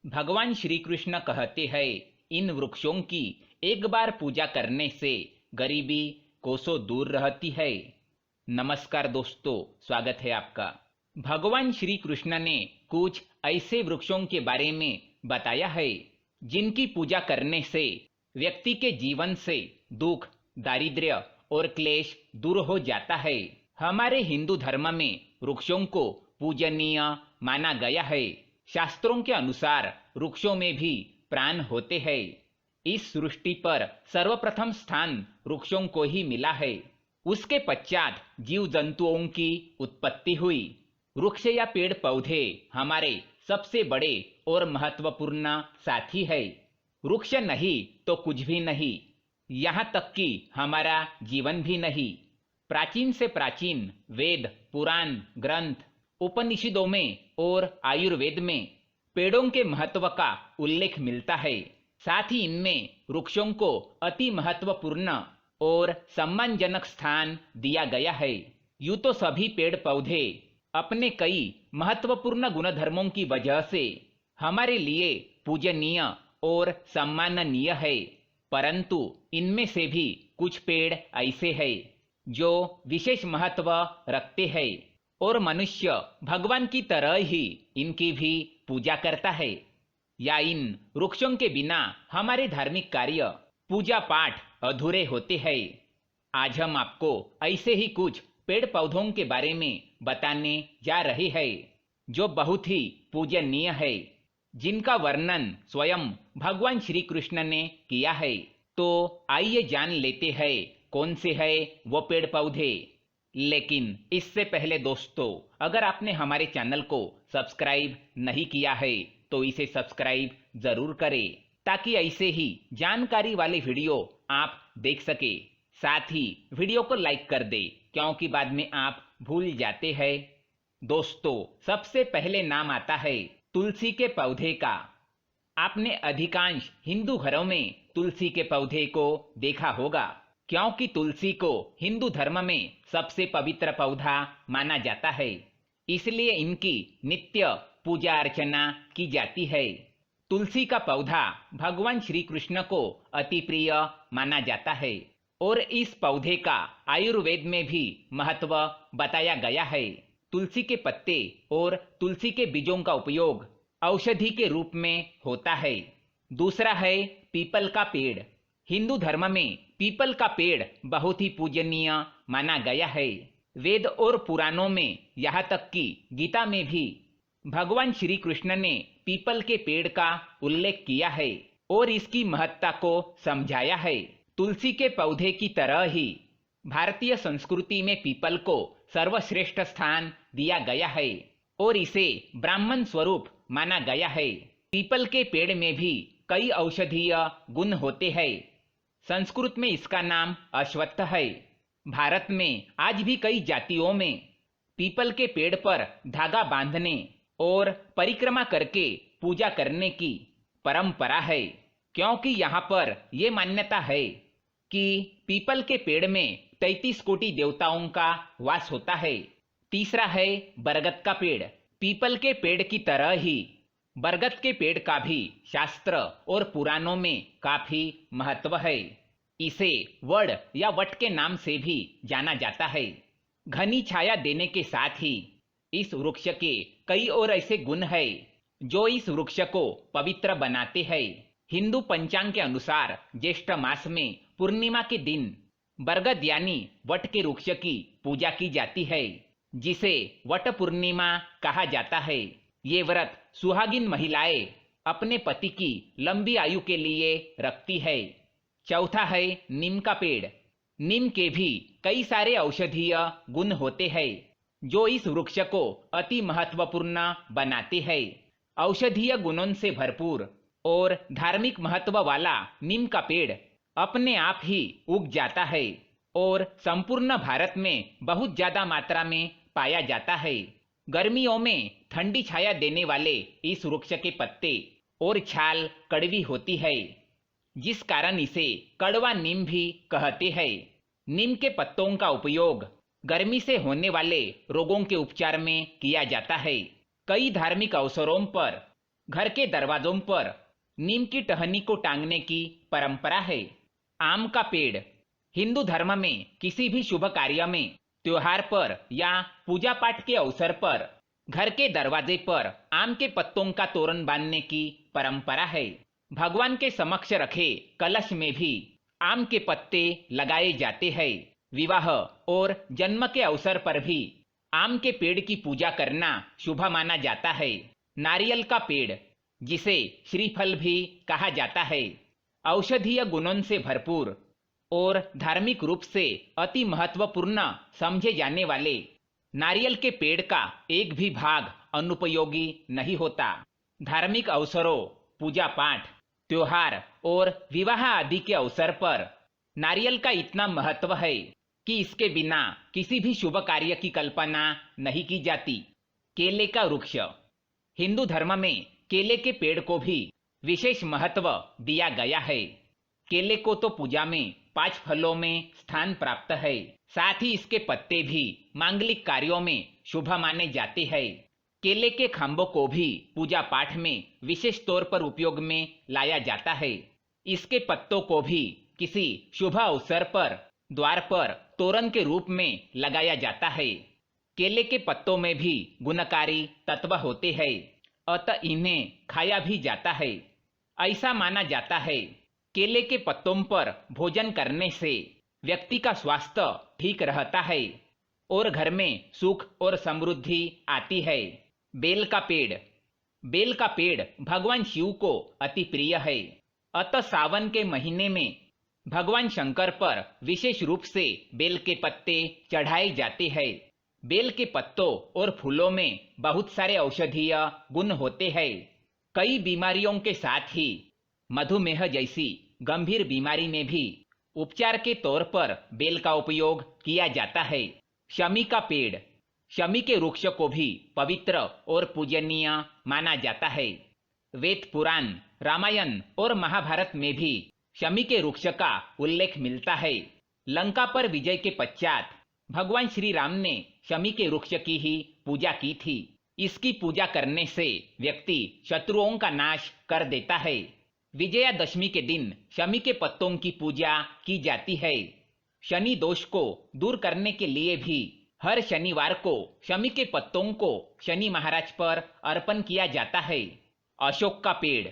भगवान श्री कृष्ण कहते हैं, इन वृक्षों की एक बार पूजा करने से गरीबी कोसों दूर रहती है। नमस्कार दोस्तों, स्वागत है आपका। भगवान श्री कृष्ण ने कुछ ऐसे वृक्षों के बारे में बताया है जिनकी पूजा करने से व्यक्ति के जीवन से दुख, दारिद्र्य और क्लेश दूर हो जाता है। हमारे हिंदू धर्म में वृक्षों को पूजनीय माना गया है। शास्त्रों के अनुसार वृक्षों में भी प्राण होते हैं। इस सृष्टि पर सर्वप्रथम स्थान वृक्षों को ही मिला है। उसके पश्चात जीव जंतुओं की उत्पत्ति हुई। वृक्ष या पेड़ पौधे हमारे सबसे बड़े और महत्वपूर्ण साथी है। वृक्ष नहीं तो कुछ भी नहीं, यहाँ तक कि हमारा जीवन भी नहीं। प्राचीन से प्राचीन वेद, पुराण, ग्रंथ, उपनिषदों में और आयुर्वेद में पेड़ों के महत्व का उल्लेख मिलता है। साथ ही इनमें वृक्षों को अति महत्वपूर्ण और सम्मानजनक स्थान दिया गया है। यूं तो सभी पेड़ पौधे अपने कई महत्वपूर्ण गुणधर्मों की वजह से हमारे लिए पूजनीय और सम्माननीय है, परंतु इनमें से भी कुछ पेड़ ऐसे हैं जो विशेष महत्व रखते हैं और मनुष्य भगवान की तरह ही इनकी भी पूजा करता है। या इन वृक्षों के बिना हमारे धार्मिक कार्य, पूजा पाठ अधूरे होते हैं। आज हम आपको ऐसे ही कुछ पेड़ पौधों के बारे में बताने जा रहे हैं जो बहुत ही पूजनीय है, जिनका वर्णन स्वयं भगवान श्री कृष्ण ने किया है। तो आइए जान लेते हैं कौन से है वो पेड़ पौधे। लेकिन इससे पहले दोस्तों, अगर आपने हमारे चैनल को सब्सक्राइब नहीं किया है तो इसे सब्सक्राइब जरूर करें, ताकि ऐसे ही जानकारी वाले वीडियो आप देख सके। साथ ही वीडियो को लाइक कर दे, क्योंकि बाद में आप भूल जाते हैं। दोस्तों, सबसे पहले नाम आता है तुलसी के पौधे का। आपने अधिकांश हिंदू घरों में तुलसी के पौधे को देखा होगा, क्योंकि तुलसी को हिंदू धर्म में सबसे पवित्र पौधा माना जाता है। इसलिए इनकी नित्य पूजा अर्चना की जाती है। तुलसी का पौधा भगवान श्री कृष्ण को अति प्रिय माना जाता है और इस पौधे का आयुर्वेद में भी महत्व बताया गया है। तुलसी के पत्ते और तुलसी के बीजों का उपयोग औषधि के रूप में होता है। दूसरा है पीपल का पेड़। हिंदू धर्म में पीपल का पेड़ बहुत ही पूजनीय माना गया है। वेद और पुराणों में, यहाँ तक कि गीता में भी भगवान श्री कृष्ण ने पीपल के पेड़ का उल्लेख किया है और इसकी महत्ता को समझाया है। तुलसी के पौधे की तरह ही भारतीय संस्कृति में पीपल को सर्वश्रेष्ठ स्थान दिया गया है और इसे ब्राह्मण स्वरूप माना गया है। पीपल के पेड़ में भी कई औषधीय गुण होते हैं। संस्कृत में इसका नाम अश्वत्थ है। भारत में आज भी कई जातियों में पीपल के पेड़ पर धागा बांधने और परिक्रमा करके पूजा करने की परंपरा है, क्योंकि यहाँ पर यह मान्यता है कि पीपल के पेड़ में 33 कोटि देवताओं का वास होता है। तीसरा है बरगद का पेड़। पीपल के पेड़ की तरह ही बरगद के पेड़ का भी शास्त्र और पुराणों में काफी महत्व है। इसे वड या वट के नाम से भी जाना जाता है। घनी छाया देने के साथ ही इस वृक्ष के कई और ऐसे गुण हैं जो इस वृक्ष को पवित्र बनाते हैं। हिंदू पंचांग के अनुसार ज्येष्ठ मास में पूर्णिमा के दिन बरगद यानी वट के वृक्ष की पूजा की जाती है, जिसे वट पूर्णिमा कहा जाता है। ये व्रत सुहागिन महिलाएं अपने पति की लंबी आयु के लिए रखती है। चौथा है नीम का पेड़। नीम के भी कई सारे औषधीय गुण होते हैं जो इस वृक्ष को अति महत्वपूर्ण बनाते हैं। औषधीय गुणों से भरपूर और धार्मिक महत्व वाला नीम का पेड़ अपने आप ही उग जाता है और संपूर्ण भारत में बहुत ज्यादा मात्रा में पाया जाता है। गर्मियों में ठंडी छाया देने वाले इस वृक्ष के पत्ते और छाल कड़वी होती है, जिस कारण इसे कड़वा नीम भी कहते हैं। नीम के पत्तों का उपयोग गर्मी से होने वाले रोगों के उपचार में किया जाता है। कई धार्मिक अवसरों पर घर के दरवाजों पर नीम की टहनी को टांगने की परंपरा है। आम का पेड़ हिंदू धर्म में किसी भी शुभ कार्य में, त्योहार पर या पूजा पाठ के अवसर पर घर के दरवाजे पर आम के पत्तों का तोरण बांधने की परंपरा है। भगवान के समक्ष रखे कलश में भी आम के पत्ते लगाए जाते हैं। विवाह और जन्म के अवसर पर भी आम के पेड़ की पूजा करना शुभ माना जाता है। नारियल का पेड़, जिसे श्रीफल भी कहा जाता है, औषधीय गुणों से भरपूर और धार्मिक रूप से अति महत्वपूर्ण समझे जाने वाले नारियल के पेड़ का एक भी भाग अनुपयोगी नहीं होता। धार्मिक अवसरों, पूजा पाठ, त्योहार और विवाह आदि के अवसर पर नारियल का इतना महत्व है कि इसके बिना किसी भी शुभ कार्य की कल्पना नहीं की जाती। केले का वृक्ष, हिंदू धर्म में केले के पेड़ को भी विशेष महत्व दिया गया है। केले को तो पूजा में 5 फलों में स्थान प्राप्त है। साथ ही इसके पत्ते भी मांगलिक कार्यों में शुभ माने जाते हैं। केले के खंभों को भी पूजा पाठ में विशेष तौर पर उपयोग में लाया जाता है। इसके पत्तों को भी किसी शुभ अवसर पर द्वार पर तोरण के रूप में लगाया जाता है। केले के पत्तों में भी गुणकारी तत्व होते हैं, अतः इन्हें खाया भी जाता है। ऐसा माना जाता है केले के पत्तों पर भोजन करने से व्यक्ति का स्वास्थ्य ठीक रहता है और घर में सुख और समृद्धि आती है। बेल का पेड़, बेल का पेड़ भगवान शिव को अति प्रिय है, अतः सावन के महीने में भगवान शंकर पर विशेष रूप से बेल के पत्ते चढ़ाए जाते हैं। बेल के पत्तों और फूलों में बहुत सारे औषधीय गुण होते हैं। कई बीमारियों के साथ ही मधुमेह जैसी गंभीर बीमारी में भी उपचार के तौर पर बेल का उपयोग किया जाता है। शमी का पेड़, शमी के वृक्ष को भी पवित्र और पूजनीय माना जाता है। वेद पुराण, रामायण और महाभारत में भी शमी के वृक्ष का उल्लेख मिलता है। लंका पर विजय के पश्चात भगवान श्री राम ने शमी के वृक्ष की ही पूजा की थी। इसकी पूजा करने से व्यक्ति शत्रुओं का नाश कर देता है। विजयादशमी के दिन शमी के पत्तों की पूजा की जाती है। शनि दोष को दूर करने के लिए भी हर शनिवार को शमी के पत्तों को शनि महाराज पर अर्पण किया जाता है। अशोक का पेड़,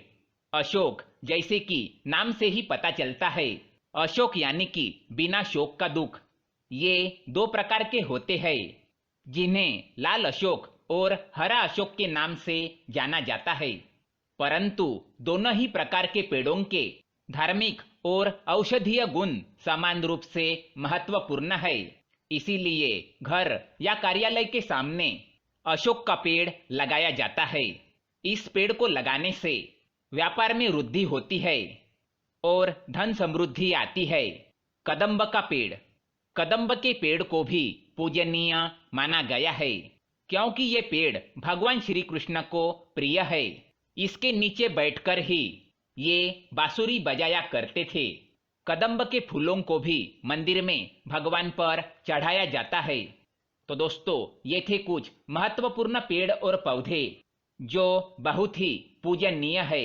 अशोक जैसे कि नाम से ही पता चलता है, अशोक यानी कि बिना शोक का दुख। ये 2 प्रकार के होते हैं, जिन्हें लाल अशोक और हरा अशोक के नाम से जाना जाता है। परंतु दोनों ही प्रकार के पेड़ों के धार्मिक और औषधीय गुण समान रूप से महत्वपूर्ण है। इसीलिए घर या कार्यालय के सामने अशोक का पेड़ लगाया जाता है। इस पेड़ को लगाने से व्यापार में वृद्धि होती है और धन समृद्धि आती है। कदम्ब का पेड़, कदम्ब के पेड़ को भी पूजनीय माना गया है, क्योंकि ये पेड़ भगवान श्री कृष्ण को प्रिय है। इसके नीचे बैठकर ही ये बांसुरी बजाया करते थे। कदम्ब के फूलों को भी मंदिर में भगवान पर चढ़ाया जाता है। तो दोस्तों, ये थे कुछ महत्वपूर्ण पेड़ और पौधे जो बहुत ही पूजनीय है।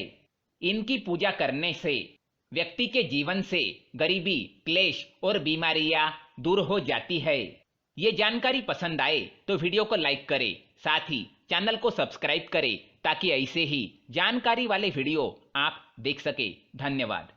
इनकी पूजा करने से व्यक्ति के जीवन से गरीबी, क्लेश और बीमारियां दूर हो जाती है। ये जानकारी पसंद आए तो वीडियो को लाइक करें, साथ ही चैनल को सब्सक्राइब करें ताकि ऐसे ही जानकारी वाले वीडियो आप देख सके। धन्यवाद।